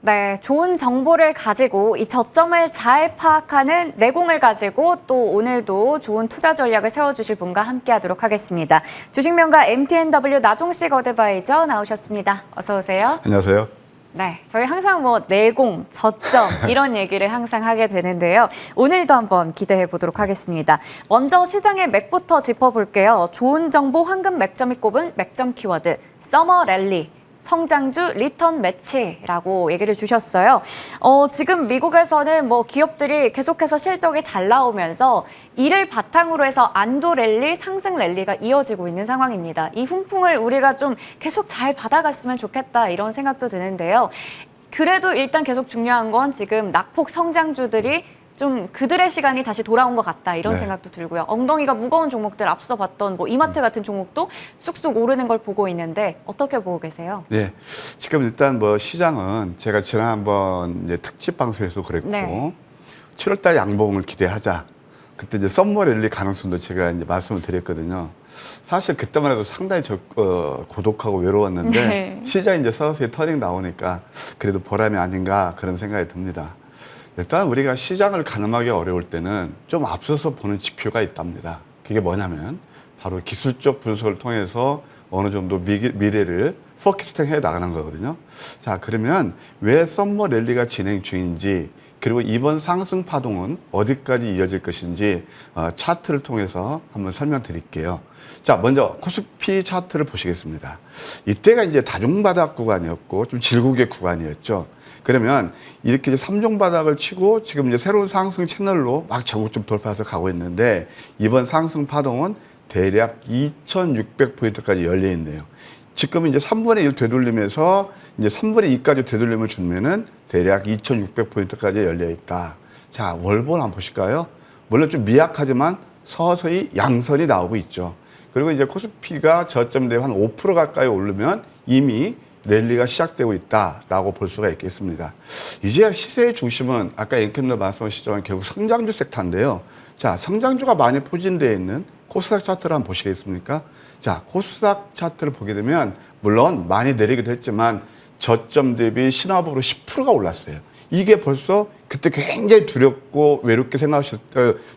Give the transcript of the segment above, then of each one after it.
네, 좋은 정보를 가지고 이 저점을 잘 파악하는 내공을 가지고 또 오늘도 좋은 투자 전략을 세워주실 분과 함께하도록 하겠습니다. 주식명가 MTNW 나종식 어드바이저 나오셨습니다. 어서 오세요. 안녕하세요. 네, 저희 항상 내공, 저점 이런 얘기를 항상 하게 되는데요. 오늘도 한번 기대해 보도록 하겠습니다. 먼저 시장의 맥부터 짚어볼게요. 좋은 정보 황금 맥점이 꼽은 맥점 키워드 서머 랠리. 성장주 리턴 매치라고 얘기를 주셨어요. 지금 미국에서는 기업들이 계속해서 실적이 잘 나오면서 이를 바탕으로 해서 안도 랠리, 상승 랠리가 이어지고 있는 상황입니다. 이 훈풍을 우리가 좀 계속 잘 받아갔으면 좋겠다 이런 생각도 드는데요. 그래도 일단 계속 중요한 건 지금 낙폭 성장주들이 좀 그들의 시간이 다시 돌아온 것 같다 이런 생각도 들고요. 엉덩이가 무거운 종목들 앞서 봤던 이마트 같은 종목도 쑥쑥 오르는 걸 보고 있는데 어떻게 보고 계세요? 네, 지금 일단 시장은 제가 지난번 이제 특집 방송에서 그랬고 7월달 양봉을 기대하자. 그때 이제 썸머 랠리 가능성도 제가 이제 말씀을 드렸거든요. 사실 그때만 해도 상당히 고독하고 외로웠는데 시장이 이제 서서히 터닝 나오니까 그래도 보람이 아닌가 그런 생각이 듭니다. 일단 우리가 시장을 가늠하기 어려울 때는 좀 앞서서 보는 지표가 있답니다. 그게 뭐냐면 바로 기술적 분석을 통해서 어느 정도 미래를 포캐스팅 해 나가는 거거든요. 자, 그러면 왜 썸머 랠리가 진행 중인지 그리고 이번 상승 파동은 어디까지 이어질 것인지 차트를 통해서 한번 설명드릴게요. 자, 먼저 코스피 차트를 보시겠습니다. 이때가 이제 다중바닥 구간이었고 좀 질곡의 구간이었죠. 그러면 이렇게 이제 3종 바닥을 치고 지금 이제 새로운 상승 채널로 막 저고점 돌파해서 가고 있는데 이번 상승 파동은 대략 2,600포인트까지 열려 있네요. 지금 이제 3분의 1 되돌리면서 이제 3분의 2까지 되돌림을 주면은 대략 2,600포인트까지 열려 있다. 자, 월봉 한번 보실까요? 물론 좀 미약하지만 서서히 양선이 나오고 있죠. 그리고 이제 코스피가 저점 대비 한 5% 가까이 오르면 이미 랠리가 시작되고 있다라고 볼 수가 있겠습니다. 이제 시세의 중심은 아까 앵커님도 말씀하셨지만 결국 성장주 섹터인데요. 자, 성장주가 많이 포진되어 있는 코스닥 차트를 한번 보시겠습니까? 자, 코스닥 차트를 보게 되면 물론 많이 내리기도 했지만 저점 대비 신화폭으로 10%가 올랐어요. 이게 벌써 그때 굉장히 두렵고 외롭게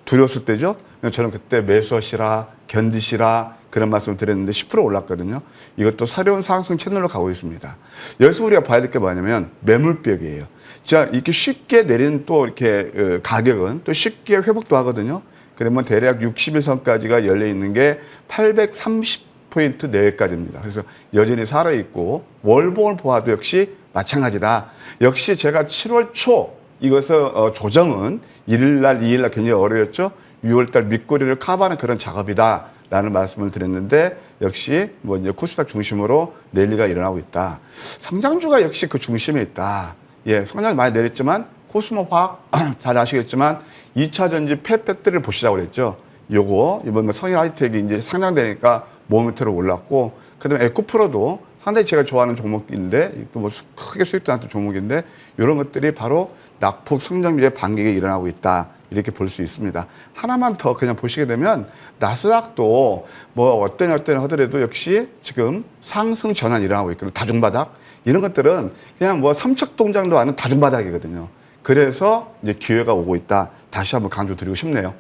두려웠을 때죠. 저는 그때 매수하시라, 견디시라 그런 말씀을 드렸는데 10% 올랐거든요. 이것도 새로운 상승 채널로 가고 있습니다. 여기서 우리가 봐야 될 게 뭐냐면 매물벽이에요. 자, 이렇게 쉽게 내리는 또 이렇게 가격은 또 쉽게 회복도 하거든요. 그러면 대략 61선까지가 열려 있는 게 830포인트 내외까지입니다. 그래서 여전히 살아있고 월봉을 보아도 역시 마찬가지다. 역시 제가 7월 초 이것을 조정은 1일날, 2일날 굉장히 어려웠죠. 6월달 밑꼬리를 커버하는 그런 작업이다. 라는 말씀을 드렸는데 역시 이제 코스닥 중심으로 랠리가 일어나고 있다. 성장주가 역시 그 중심에 있다. 예, 성장이 많이 내렸지만 코스모화학 잘 아시겠지만 2차 전지 펫배터리를 보시자고 그랬죠. 요거 이번 성일 하이텍이 이제 상장되니까 모멘트로 올랐고 그다음에 에코프로도 상당히 제가 좋아하는 종목인데 또 크게 수익도 나는 종목인데 이런 것들이 바로 낙폭 성장주의 반격이 일어나고 있다. 이렇게 볼 수 있습니다. 하나만 더 그냥 보시게 되면 나스닥도 어떤 하더라도 역시 지금 상승 전환이 일어나고 있거든요. 다중바닥 이런 것들은 그냥 삼척 동장도 아닌 다중바닥이거든요. 그래서 이제 기회가 오고 있다. 다시 한번 강조드리고 싶네요.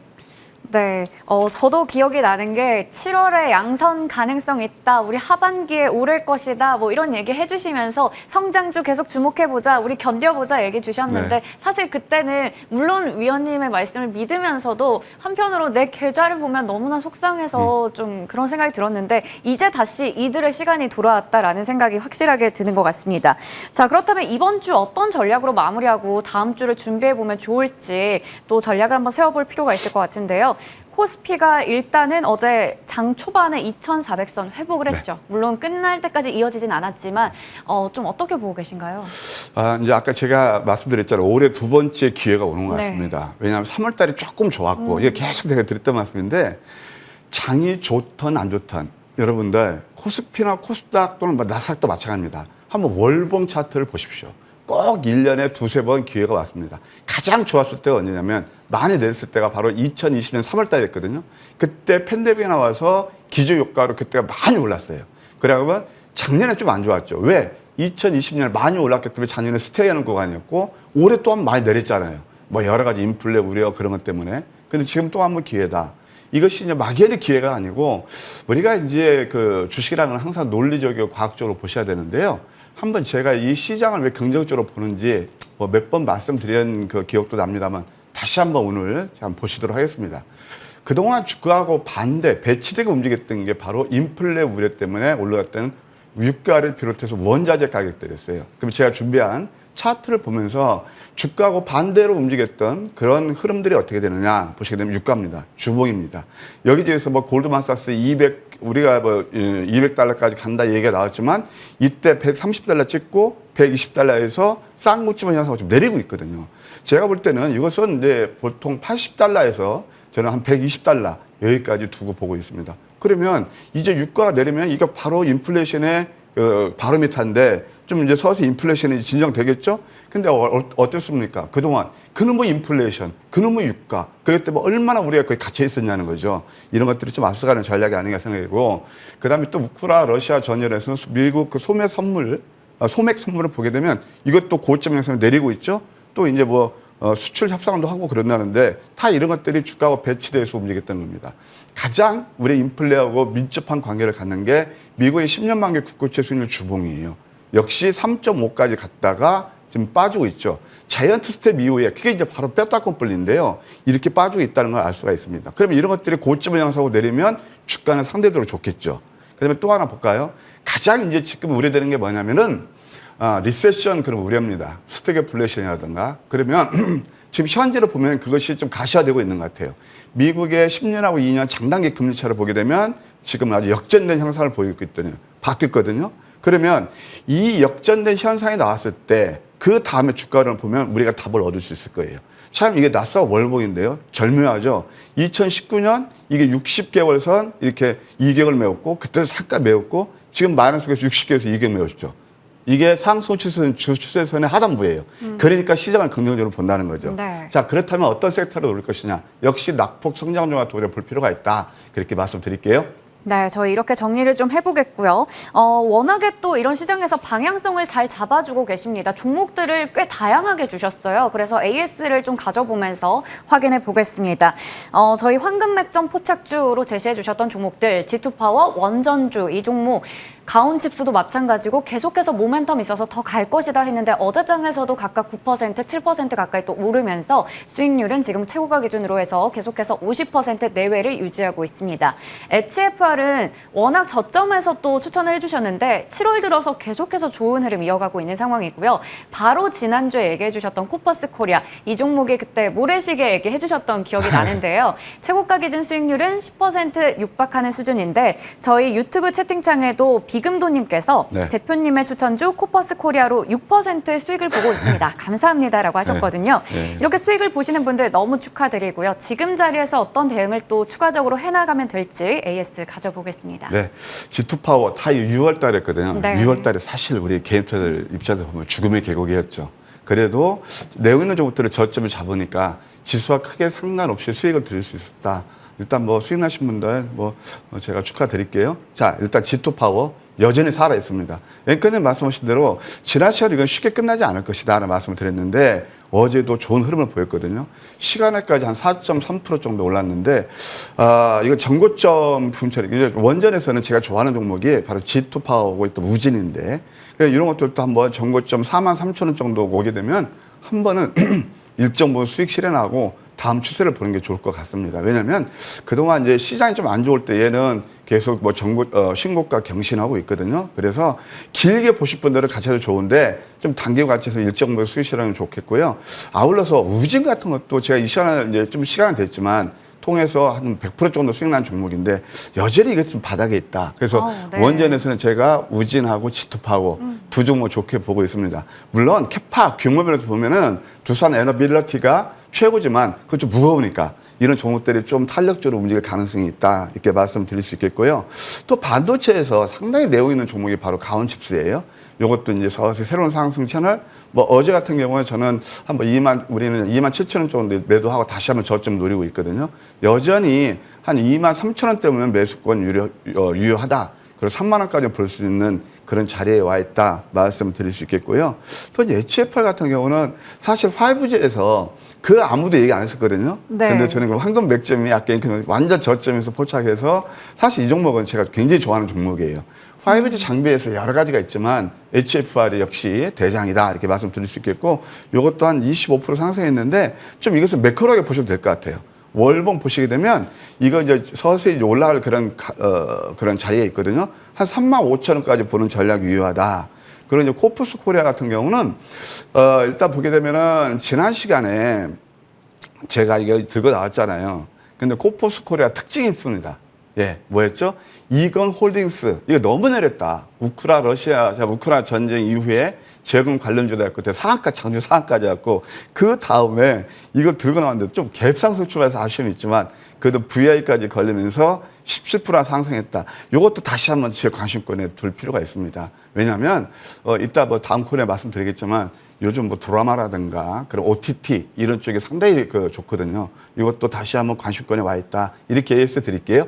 네, 저도 기억이 나는 게 7월에 양선 가능성 있다, 우리 하반기에 오를 것이다, 이런 얘기 해주시면서 성장주 계속 주목해보자, 우리 견뎌보자 얘기 주셨는데 사실 그때는 물론 위원님의 말씀을 믿으면서도 한편으로 내 계좌를 보면 너무나 속상해서 좀 그런 생각이 들었는데 이제 다시 이들의 시간이 돌아왔다라는 생각이 확실하게 드는 것 같습니다. 자, 그렇다면 이번 주 어떤 전략으로 마무리하고 다음 주를 준비해보면 좋을지 또 전략을 한번 세워볼 필요가 있을 것 같은데요. 코스피가 일단은 어제 장 초반에 2,400선 회복을 했죠. 물론 끝날 때까지 이어지진 않았지만 좀 어떻게 보고 계신가요? 이제 아까 제가 말씀드렸잖아요. 올해 두 번째 기회가 오는 것 같습니다. 왜냐하면 3월 달이 조금 좋았고 이게 계속 제가 드렸던 말씀인데 장이 좋든 안 좋든 여러분들 코스피나 코스닥 또는 나스닥도 마찬가지입니다. 한번 월봉 차트를 보십시오. 꼭 1년에 두세 번 기회가 왔습니다. 가장 좋았을 때가 언제냐면 많이 내렸을 때가 바로 2020년 3월 달이었거든요. 그때 팬데믹이 나와서 기저효과로 그때가 많이 올랐어요. 그러면 작년에 좀 안 좋았죠. 왜? 2020년 많이 올랐기 때문에 작년에 스테이하는 구간이었고 올해 또한 많이 내렸잖아요. 뭐 여러 가지 인플레 우려 그런 것 때문에. 근데 지금 또 한 번 기회다. 이것이 이제 막연히 기회가 아니고 우리가 이제 그 주식이라는 건 항상 논리적이고 과학적으로 보셔야 되는데요. 한번 제가 이 시장을 왜 긍정적으로 보는지 뭐 몇 번 말씀드린 그 기억도 납니다만 다시 한번 오늘 한번 보시도록 하겠습니다. 그동안 주가하고 반대, 배치되게 움직였던 게 바로 인플레 우려 때문에 올라갔던 유가를 비롯해서 원자재 가격들이었어요. 그럼 제가 준비한 차트를 보면서 주가하고 반대로 움직였던 그런 흐름들이 어떻게 되느냐 보시게 되면 유가입니다. 주봉입니다. 여기저기서 뭐 골드만삭스 우리가 뭐 200달러까지 간다 얘기가 나왔지만 이때 130달러 찍고 120달러에서 쌍무침을 현상으로 좀 내리고 있거든요. 제가 볼 때는 이것은 이제 보통 80달러에서 저는 한 120달러 여기까지 두고 보고 있습니다. 그러면 이제 유가가 내리면 이게 바로 인플레이션의 바로미터인데 좀 이제 서서히 인플레이션이 진정되겠죠? 근데 어땠습니까? 그동안 그놈의 인플레이션, 그놈의 유가, 그랬 때문에 얼마나 우리가 거기 갇혀 있었냐는 거죠. 이런 것들이 좀 앞서가는 전략이 아닌가 생각이고, 그 다음에 또 우크라 러시아 전열에서 미국 그 소맥 선물을 보게 되면 이것도 고점 형성을 내리고 있죠? 또 이제 뭐 수출 협상도 하고 그런다는데 다 이런 것들이 주가와 배치돼서 움직였던 겁니다. 가장 우리 인플레하고 밀접한 관계를 갖는 게 미국의 10년 만기 국고채 수익률 주봉이에요. 역시 3.5까지 갔다가 지금 빠지고 있죠. 자이언트 스텝 이후에 그게 이제 바로 뼈다귀 뿔리인데요. 이렇게 빠지고 있다는 걸 알 수가 있습니다. 그러면 이런 것들이 고점을 향하고 내리면 주가는 상대적으로 좋겠죠. 그다음에 또 하나 볼까요? 가장 이제 지금 우려되는 게 뭐냐면은 리세션 그런 우려입니다. 스태그플레이션이라든가. 그러면 지금 현재로 보면 그것이 좀 가시화되고 있는 것 같아요. 미국의 10년하고 2년 장단기 금리차를 보게 되면 지금 아주 역전된 현상을 보이고 있거든요. 바뀌었거든요. 그러면 이 역전된 현상이 나왔을 때 그 다음에 주가를 보면 우리가 답을 얻을 수 있을 거예요. 참 이게 나스닥 월봉인데요. 절묘하죠. 2019년 이게 60개월 선 이렇게 2격을 메웠고 그때 잠깐 메웠고 지금 마이너스에서 60개에서 2격 메웠죠. 이게 상승 추세선 주 추세선의 하단부예요. 그러니까 시장을 긍정적으로 본다는 거죠. 네. 자, 그렇다면 어떤 섹터로 노릴 것이냐? 역시 낙폭 성장률과 도래 볼 필요가 있다. 그렇게 말씀드릴게요. 네, 저희 이렇게 정리를 좀 해보겠고요. 워낙에 또 이런 시장에서 방향성을 잘 잡아주고 계십니다. 종목들을 꽤 다양하게 주셨어요. 그래서 AS를 좀 가져보면서 확인해 보겠습니다. 저희 황금맥점 포착주로 제시해 주셨던 종목들, G2파워, 원전주, 이 종목, 가온칩스도 마찬가지고 계속해서 모멘텀이 있어서 더 갈 것이다 했는데 어제장에서도 각각 9%, 7% 가까이 또 오르면서 수익률은 지금 최고가 기준으로 해서 계속해서 50% 내외를 유지하고 있습니다. HFR은 워낙 저점에서 또 추천을 해주셨는데 7월 들어서 계속해서 좋은 흐름 이어가고 있는 상황이고요. 바로 지난주에 얘기해 주셨던 코퍼스 코리아, 이 종목이 그때 모래시계 얘기해 주셨던 기억이 나는데요. 최고가 기준 수익률은 10% 육박하는 수준인데 저희 유튜브 채팅창에도 비금도님께서 네. 대표님의 추천주 코퍼스 코리아로 6% 수익을 보고 있습니다. 감사합니다라고 하셨거든요. 네. 이렇게 수익을 보시는 분들 너무 축하드리고요. 지금 자리에서 어떤 대응을 또 추가적으로 해나가면 될지 AS 가져보겠습니다. 네, G2파워 다 6월 달에 했거든요. 네. 6월 달에 사실 우리 개인 투자들 입장에서 보면 죽음의 계곡이었죠. 그래도 내고 있는 종목들을 저점을 잡으니까 지수와 크게 상관없이 수익을 드릴 수 있었다. 일단 뭐 수익 나신 분들 제가 축하드릴게요. 자, 일단 G2파워 여전히 살아 있습니다. 앵커님 말씀하신 대로 지난 시간에 이건 쉽게 끝나지 않을 것이다 라는 말씀을 드렸는데 어제도 좋은 흐름을 보였거든요. 시간에까지 한 4.3% 정도 올랐는데 이거 전고점 분처리 원전에서는 제가 좋아하는 종목이 바로 G2파워고 또 우진인데 이런 것들도 한번 전고점 43,000원 정도 오게 되면 한 번은 일정 부분 수익 실현하고 다음 추세를 보는 게 좋을 것 같습니다. 왜냐하면 그동안 이제 시장이 좀 안 좋을 때 얘는 계속 뭐 신고가 경신하고 있거든요. 그래서 길게 보실 분들은 같이 해도 좋은데 좀 단기 같이해서 일정 부분 수익 실현하면 좋겠고요. 아울러서 우진 같은 것도 제가 이 시간에 이제 좀 시간은 됐지만 통해서 한 100% 정도 수익 난 종목인데 여전히 이게 좀 바닥에 있다. 그래서 네. 원전에서는 제가 우진하고 G2파워 두 종목 좋게 보고 있습니다. 물론 캐파 규모면에서 보면은 두산 에너빌리티가 최고지만 그건 좀 무거우니까 이런 종목들이 좀 탄력적으로 움직일 가능성이 있다. 이렇게 말씀드릴 수 있겠고요. 또 반도체에서 상당히 내용 있는 종목이 바로 가온칩스예요. 이것도 이제 서서히 새로운 상승 채널. 뭐 어제 같은 경우에 저는 한번 우리는 27,000원 정도 매도하고 다시 한번 저점 노리고 있거든요. 여전히 한 23,000원대면 매수권 유효하다. 그리고 3만 원까지 볼 수 있는 그런 자리에 와 있다 말씀드릴 수 있겠고요. 또 이제 HFR 같은 경우는 사실 5G에서 그 아무도 얘기 안 했었거든요. 네. 근데 저는 그 황금 맥점이 아까 완전 저점에서 포착해서 사실 이 종목은 제가 굉장히 좋아하는 종목이에요. 5G 장비에서 여러 가지가 있지만 HFR이 역시 대장이다 이렇게 말씀드릴 수 있겠고 이것도 한 25% 상승했는데 좀 이것을 매크로하게 보셔도 될 것 같아요. 월봉 보시게 되면 이거 이제 서서히 올라갈 그런 자리에 있거든요. 한 35,000원까지 보는 전략이 유효하다. 그리고 이제 코프스 코리아 같은 경우는 일단 보게 되면은 지난 시간에 제가 이거 들고 나왔잖아요. 근데 코프스 코리아 특징이 있습니다. 예, 뭐였죠? 이건 홀딩스. 이거 너무 내렸다. 우크라 전쟁 이후에 재건 관련주도 했고, 상한가, 장주 상한까지 했고, 그 다음에 이걸 들고 나왔는데 좀 갭상승 출발해서 아쉬움이 있지만, 그래도 VI까지 걸리면서 17% 상승했다. 이것도 다시 한번 제 관심권에 둘 필요가 있습니다. 왜냐하면, 이따 뭐 다음 코너에 말씀드리겠지만, 요즘 뭐 드라마라든가 그런 OTT 이런 쪽이 상당히 좋거든요. 이것도 다시 한번 관심권에 와 있다. 이렇게 AS 드릴게요.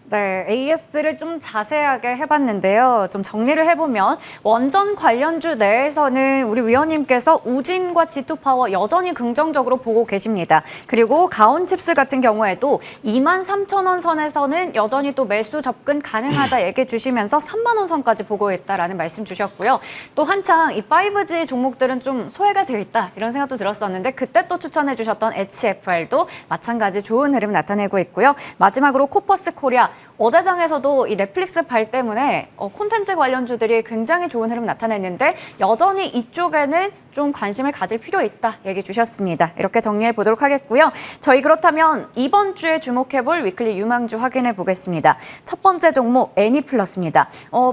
네, AS를 좀 자세하게 해봤는데요. 좀 정리를 해보면 원전 관련주 내에서는 우리 위원님께서 우진과 G2파워 여전히 긍정적으로 보고 계십니다. 그리고 가온칩스 같은 경우에도 23,000원 선에서는 여전히 또 매수 접근 가능하다 얘기해 주시면서 3만 원 선까지 보고 있다라는 말씀 주셨고요. 또 한창 이 5G 종목들은 좀 소외가 되어 있다 이런 생각도 들었었는데 그때 또 추천해 주셨던 HFR도 마찬가지 좋은 흐름 나타내고 있고요. 마지막으로 코퍼스 코리아 어제장에서도 이 넷플릭스 발 때문에 콘텐츠 관련주들이 굉장히 좋은 흐름 나타냈는데 여전히 이쪽에는 좀 관심을 가질 필요 있다 얘기 주셨습니다. 이렇게 정리해 보도록 하겠고요. 저희 그렇다면 이번 주에 주목해볼 위클리 유망주 확인해 보겠습니다. 첫 번째 종목 애니플러스입니다.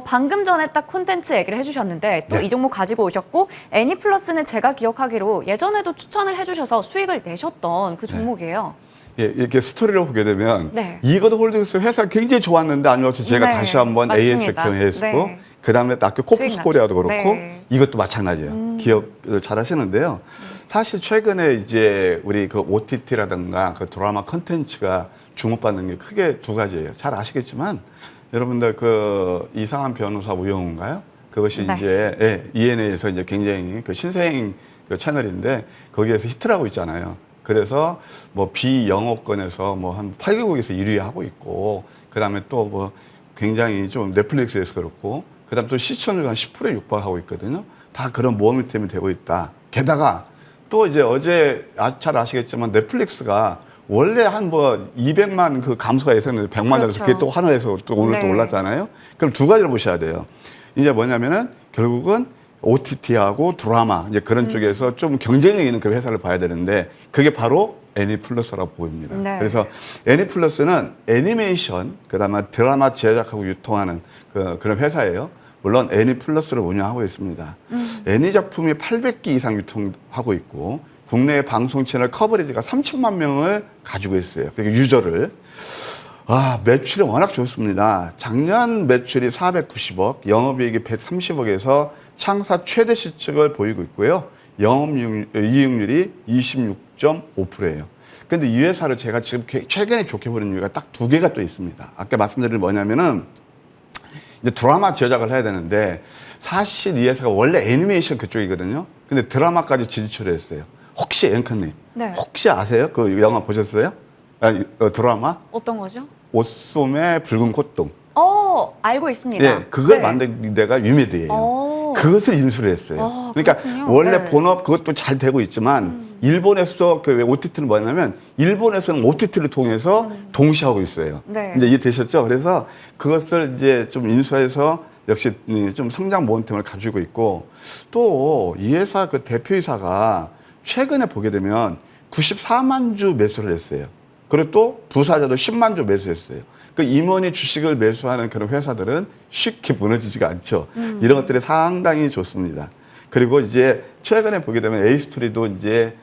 방금 전에 딱 콘텐츠 얘기를 해주셨는데 또 이 종목 가지고 오셨고 애니플러스는 제가 기억하기로 예전에도 추천을 해주셔서 수익을 내셨던 그 종목이에요. 예, 이렇게 스토리를 보게 되면 네. 이거도 홀딩스 회사 굉장히 좋았는데 안 좋아서 제가 네, 다시 한번 맞습니다. AS 경험했고 네. 그다음에 딱 코프스 코리아도 그렇고 네. 이것도 마찬가지예요. 기억 잘 하시는데요. 사실 최근에 이제 우리 그 OTT라든가 그 드라마 컨텐츠가 주목받는 게 크게 두 가지예요. 잘 아시겠지만 여러분들 그 이상한 변호사 우영우인가요? 그것이 네. 이제 ENA에서 이제 굉장히 그 신생 그 채널인데 거기에서 히트를 하고 있잖아요. 그래서 뭐 비영업권에서 뭐 한 8개국에서 1위 하고 있고, 그 다음에 또 뭐 굉장히 좀 넷플릭스에서 그렇고, 그 다음에 또 시청률 한 10%에 육박하고 있거든요. 다 그런 모험일 때문에 되고 있다. 게다가 또 이제 어제 잘 아시겠지만 넷플릭스가 원래 한 뭐 200만 그 감소가 예상했는데 100만 그렇죠. 그게 또 환호해서 또 오늘 또 네. 올랐잖아요. 그럼 두 가지를 보셔야 돼요. 이제 뭐냐면은 결국은 OTT하고 드라마 이제 그런 쪽에서 좀 경쟁력 있는 그 회사를 봐야 되는데 그게 바로 애니플러스라고 보입니다. 네. 그래서 애니플러스는 애니메이션 그다음에 드라마 제작하고 유통하는 그런 회사예요. 물론 애니플러스를 운영하고 있습니다. 애니 작품이 800기 이상 유통하고 있고 국내 방송 채널 커버리지가 3천만 명을 가지고 있어요. 그러니까 유저를. 매출이 워낙 좋습니다. 작년 매출이 490억, 영업이익이 130억에서 창사 최대 실적을 보이고 있고요. 영업이익률이 26.5%예요. 근데 이 회사를 제가 지금 최근에 좋게 보는 이유가 딱 두 개가 또 있습니다. 아까 말씀드린 뭐냐면은 이제 드라마 제작을 해야 되는데 사실 이 회사가 원래 애니메이션 그쪽이거든요. 근데 드라마까지 진출을 했어요. 혹시 앵커님, 네. 혹시 아세요? 그 영화 보셨어요? 드라마? 어떤 거죠? 옷소매 붉은 콧등. 알고 있습니다. 예, 그걸 네. 만든 데가 유메드예요. 그것을 인수를 했어요. 그러니까 그렇군요. 원래 네. 본업 그것도 잘 되고 있지만 일본에서도 그 OTT는 뭐냐면 일본에서는 OTT를 통해서 동시에 하고 있어요. 네. 이제 이해되셨죠? 그래서 그것을 이제 좀 인수해서 역시 좀 성장 모멘텀을 가지고 있고 또 이 회사 그 대표이사가 최근에 보게 되면 94만 주 매수를 했어요. 그리고 또 부사자도 10만 주 매수했어요. 그 임원이 주식을 매수하는 그런 회사들은 쉽게 무너지지가 않죠. 이런 것들이 상당히 좋습니다. 그리고 이제 최근에 보게 되면 에이스토리도 이제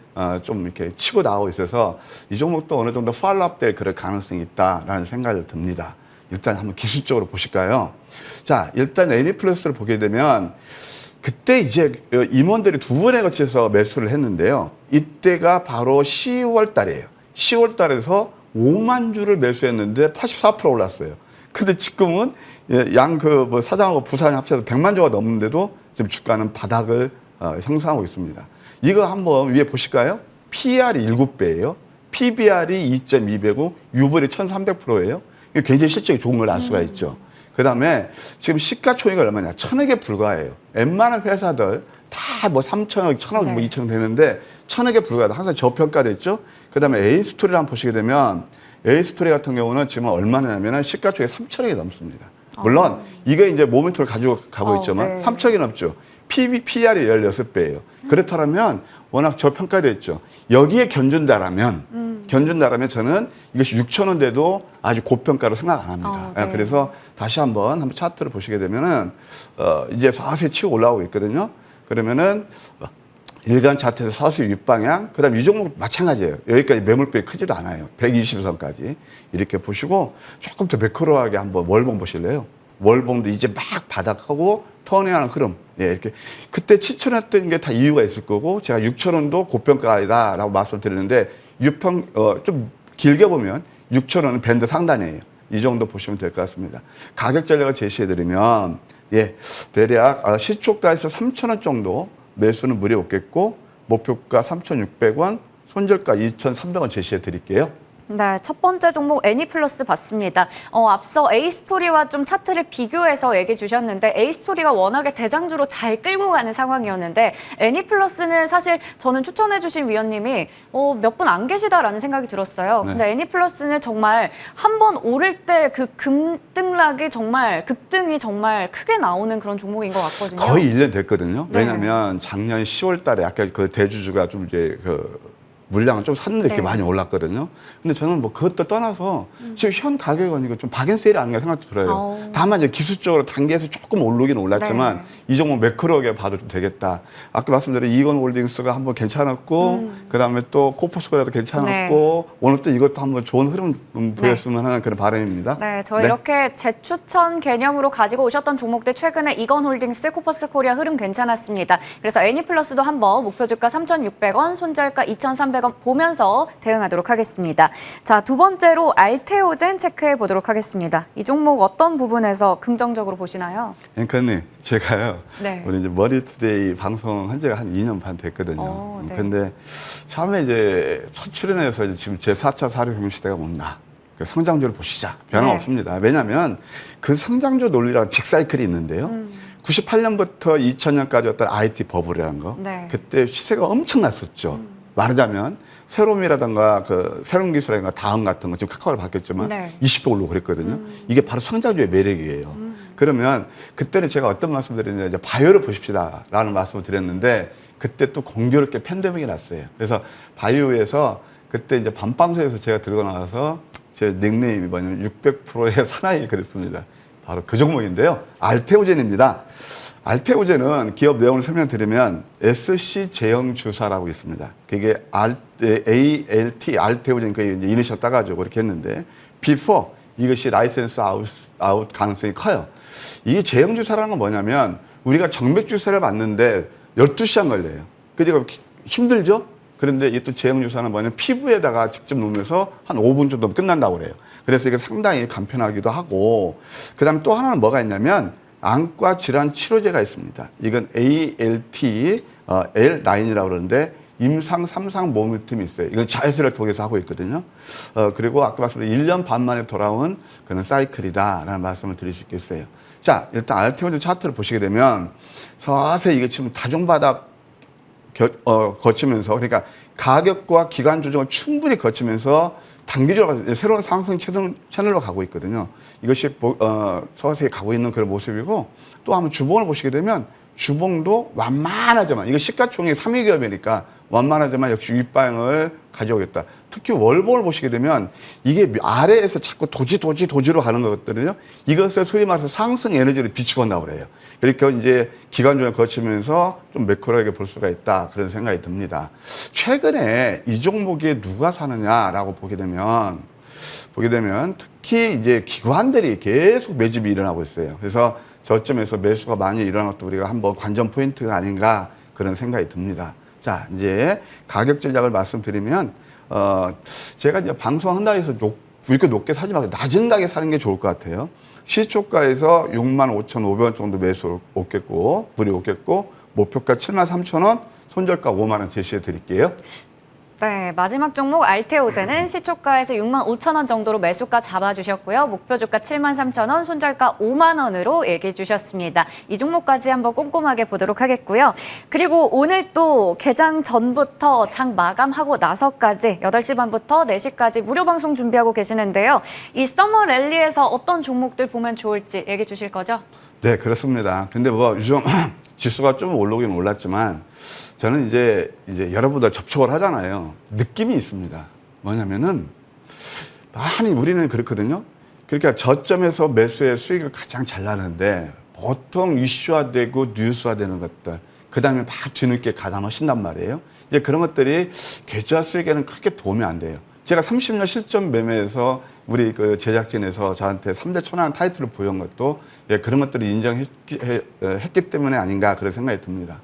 좀 이렇게 치고 나오고 있어서 이 종목도 어느 정도 팔로업 될 그럴 가능성이 있다라는 생각이 듭니다. 일단 한번 기술적으로 보실까요? 자, 일단 애니플러스를 보게 되면 그때 이제 임원들이 두 번에 걸쳐서 매수를 했는데요. 이때가 바로 10월 달이에요. 10월 달에서 5만 주를 매수했는데 84% 올랐어요. 근데 지금은 양 그 뭐 사장하고 부사장 합쳐서 100만 주가 넘는데도 지금 주가는 바닥을 형성하고 있습니다. 이거 한번 위에 보실까요? PER이 7배예요. PBR이 2.2배고 유불이 1,300%예요. 이게 굉장히 실적이 좋은 걸 알 수가 있죠. 그다음에 지금 시가총액이 얼마냐? 1,000억에 불과해요. 웬만한 회사들 다 뭐 3천억, 1,000억, 네. 뭐 2천억 되는데 1,000억에 불과하다. 항상 저평가됐죠. 그다음에 A스토리를 한번 보시게 되면 A스토리 같은 경우는 지금 얼마냐면은 시가총액 3천억이 넘습니다. 물론 이게 이제 모멘텀을 가지고 가고 있지만 네. 3천억이 넘죠. PER이 16배예요. 그렇다면 워낙 저평가됐죠. 여기에 견준다라면 저는 이것이 6,000원대도 아주 고평가로 생각 안 합니다. 네. 그래서 다시 한번 차트를 보시게 되면은 이제 서서히 치고 올라오고 있거든요. 그러면은 일간 차트에서 서서히 윗방향, 그다음 이 종목 마찬가지예요. 여기까지 매물벽이 크지도 않아요. 120선까지 이렇게 보시고 조금 더 매크로하게 한번 월봉 보실래요? 월봉도 이제 막 바닥하고 턴해하는 흐름. 예, 이렇게 그때 7,000원 게 다 이유가 있을 거고 제가 6,000원도 고평가이다라고 말씀드렸는데 좀 길게 보면 6,000원은 밴드 상단이에요. 이 정도 보시면 될 것 같습니다. 가격 전략을 제시해드리면 대략 시초가에서 3,000원 정도 매수는 무리 없겠고 목표가 3,600원, 손절가 2,300원 제시해 드릴게요. 네, 첫 번째 종목 애니플러스 봤습니다. 앞서 A스토리와 좀 차트를 비교해서 얘기해 주셨는데 A스토리가 워낙에 대장주로 잘 끌고 가는 상황이었는데 애니플러스는 사실 저는 추천해 주신 위원님이 몇 분 안 계시다라는 생각이 들었어요. 네. 근데 애니플러스는 정말 한 번 오를 때 그 급등락이 정말 급등이 정말 크게 나오는 그런 종목인 것 같거든요. 거의 1년 됐거든요. 네. 왜냐하면 작년 10월 달에 약간 그 대주주가 좀 이제 물량을 좀 샀는데 이렇게 네. 많이 올랐거든요. 근데 저는 뭐 그것도 떠나서 지금 현 가격은 이거 좀 박앤세일이 아닌가 생각도 들어요. 다만 이제 기술적으로 단계에서 조금 오르긴 올랐지만 네. 이 종목 매크로하게 봐도 좀 되겠다. 아까 말씀드린 이건홀딩스가 한번 괜찮았고 그다음에 또 코포스코라도 괜찮았고 오늘 또 이것도 한번 좋은 흐름 보였으면 하는 그런 바람입니다. 네, 저희 이렇게 재추천 개념으로 가지고 오셨던 종목들 최근에 이건홀딩스, 코퍼스코리아 흐름 괜찮았습니다. 그래서 애니플러스도 한번 목표 주가 3,600원, 손절가 2,300원 보면서 대응하도록 하겠습니다. 자, 두 번째로 알테오젠 체크해 보도록 하겠습니다. 이 종목 어떤 부분에서 긍정적으로 보시나요? 앵커님, 제가요. 네. 우리 이제 머니투데이 방송한 지가 한 2년 반 됐거든요. 네. 근데 처음에 이제 첫 출연해서 이제 지금 제 4차 사료혁명 시대가 온다. 그 성장주를 보시자. 변화 네. 없습니다. 왜냐하면 그 성장주 논리라는 빅사이클이 있는데요. 98년부터 2000년까지였던 IT 버블이라는 거. 네. 그때 시세가 엄청났었죠. 말하자면 새롬이라든가 그 새로운 기술이라든가 다음 같은 거 지금 카카오로 바뀌었지만 네. 20배 오르고 그랬거든요. 이게 바로 성장주의 매력이에요. 그러면 그때는 제가 어떤 말씀을 드렸냐, 이제 바이오를 보십시다 라는 말씀을 드렸는데 그때 또 공교롭게 팬데믹이 났어요. 그래서 바이오에서 그때 이제 밤방송에서 제가 들고 나가서 제 닉네임이 뭐냐면 600%의 사나이 그랬습니다. 바로 그 종목인데요. 알테오젠입니다. 알테오젠은 기업 내용을 설명드리면 SC 제형 주사라고 있습니다. 그게 ALT, 알테오젠 그 이니셜 따가지고 그렇게 했는데 B4 이것이 라이센스 아웃 가능성이 커요. 이 제형 주사라는 건 뭐냐면 우리가 정맥 주사를 맞는데 12시간 걸려요. 그러니까 힘들죠? 그런데 이 또 제형 주사는 뭐냐면 피부에다가 직접 놓으면서 한 5분 정도 끝난다고 그래요. 그래서 이게 상당히 간편하기도 하고 그다음에 또 하나는 뭐가 있냐면 안과 질환 치료제가 있습니다. 이건 ALT L9이라고 그러는데 임상 3상 모멘텀이 있어요. 이건 자회수를 통해서 하고 있거든요. 그리고 아까 말씀드린 1년 반 만에 돌아온 그런 사이클이다라는 말씀을 드릴 수 있겠어요. 자, 일단 알테오젠 차트를 보시게 되면 서서히 이게 지금 다중바닥 거치면서 그러니까 가격과 기간 조정을 충분히 거치면서 단기적으로 새로운 상승 채널로 가고 있거든요. 이것이 서서히 가고 있는 그런 모습이고 또 한번 주봉을 보시게 되면 주봉도 완만하지만 이거 시가총액 3위 기업이니까 완만하지만 역시 윗방을 가져오겠다. 특히 월봉을 보시게 되면 이게 아래에서 자꾸 도지로 가는 거거든요. 이것을 소위 말해서 상승 에너지를 비추고 온다고 그래요. 그러니까 이제 기간종을 거치면서 좀 매크로하게 볼 수가 있다. 그런 생각이 듭니다. 최근에 이 종목에 누가 사느냐라고 보게 되면 특히 이제 기관들이 계속 매집이 일어나고 있어요. 그래서 저점에서 매수가 많이 일어난 것도 우리가 한번 관전 포인트가 아닌가 그런 생각이 듭니다. 자, 이제 가격 전략을 말씀드리면 제가 이제 방송한다 해서 이렇게 높게 사지 말고 낮은 가격에 사는 게 좋을 것 같아요. 시초가에서 65,500원 정도 매수 오겠고, 불이 오겠고, 목표가 73,000원, 손절가 5만 원 제시해 드릴게요. 네, 마지막 종목 알테오제는 시초가에서 65,000원 정도로 매수가 잡아주셨고요. 목표 주가 73,000원, 손절가 5만 원으로 얘기해 주셨습니다. 이 종목까지 한번 꼼꼼하게 보도록 하겠고요. 그리고 오늘 또 개장 전부터 장 마감하고 나서까지 8시 반부터 4시까지 무료 방송 준비하고 계시는데요. 이 서머 랠리에서 어떤 종목들 보면 좋을지 얘기해 주실 거죠? 네, 그렇습니다. 근데 뭐 요즘 지수가 좀 올라오긴 올랐지만 저는 이제 여러분들 접촉을 하잖아요. 느낌이 있습니다. 뭐냐면은 많이 우리는 그렇거든요. 그러니까 저점에서 매수의 수익을 가장 잘 나는데 보통 이슈화되고 뉴스화되는 것들, 그 다음에 막 뒤늦게 가담하신단 말이에요. 이제 그런 것들이 계좌 수익에는 크게 도움이 안 돼요. 제가 30년 실전 매매에서 우리 그 제작진에서 저한테 3대 천왕 타이틀을 부여한 것도 그런 것들을 인정했기 때문에 아닌가 그런 생각이 듭니다.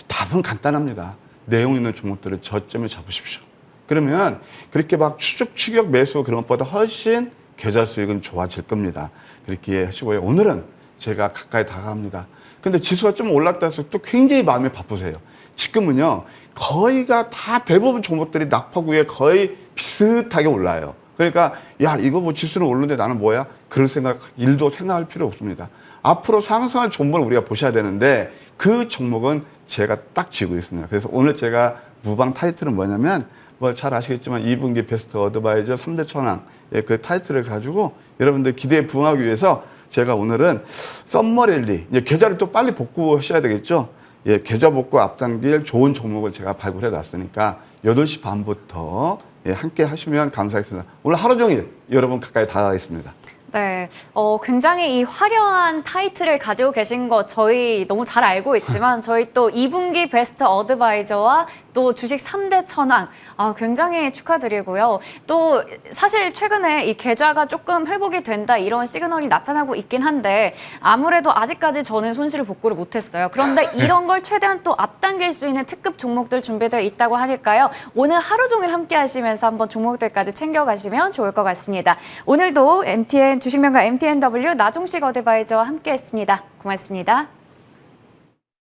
답은 간단합니다. 내용 있는 종목들을 저점에 잡으십시오. 그러면 그렇게 막 추격 매수 그런 것보다 훨씬 계좌 수익은 좋아질 겁니다. 그렇게 하시고요. 오늘은 제가 가까이 다가갑니다. 근데 지수가 좀 올랐다 해서 또 굉장히 마음이 바쁘세요. 지금은요, 거의가 다 대부분 종목들이 낙폭 위에 거의 비슷하게 올라요. 그러니까, 야, 이거 뭐 지수는 오르는데 나는 뭐야? 그런 일도 생각할 필요 없습니다. 앞으로 상승할 종목을 우리가 보셔야 되는데 그 종목은 제가 딱 쥐고 있습니다. 그래서 오늘 제가 무방 타이틀은 뭐냐면, 뭐 잘 아시겠지만 2분기 베스트 어드바이저 3대 천왕 그 타이틀을 가지고 여러분들 기대에 부응하기 위해서 제가 오늘은 썸머랠리, 계좌를 또 빨리 복구하셔야 되겠죠. 계좌 복구 앞당길 좋은 종목을 제가 발굴해 놨으니까 8시 반부터 함께 하시면 감사하겠습니다. 오늘 하루 종일 여러분 가까이 다가가겠습니다. 네, 굉장히 이 화려한 타이틀을 가지고 계신 거 저희 너무 잘 알고 있지만 저희 또 2분기 베스트 어드바이저와 또 주식 3대 천왕 굉장히 축하드리고요. 또 사실 최근에 이 계좌가 조금 회복이 된다 이런 시그널이 나타나고 있긴 한데 아무래도 아직까지 저는 손실을 복구를 못했어요. 그런데 이런 걸 최대한 또 앞당길 수 있는 특급 종목들 준비되어 있다고 하니까요. 오늘 하루 종일 함께 하시면서 한번 종목들까지 챙겨가시면 좋을 것 같습니다. 오늘도 MTN 주식명가 MTNW 나종식 어드바이저와 함께했습니다. 고맙습니다.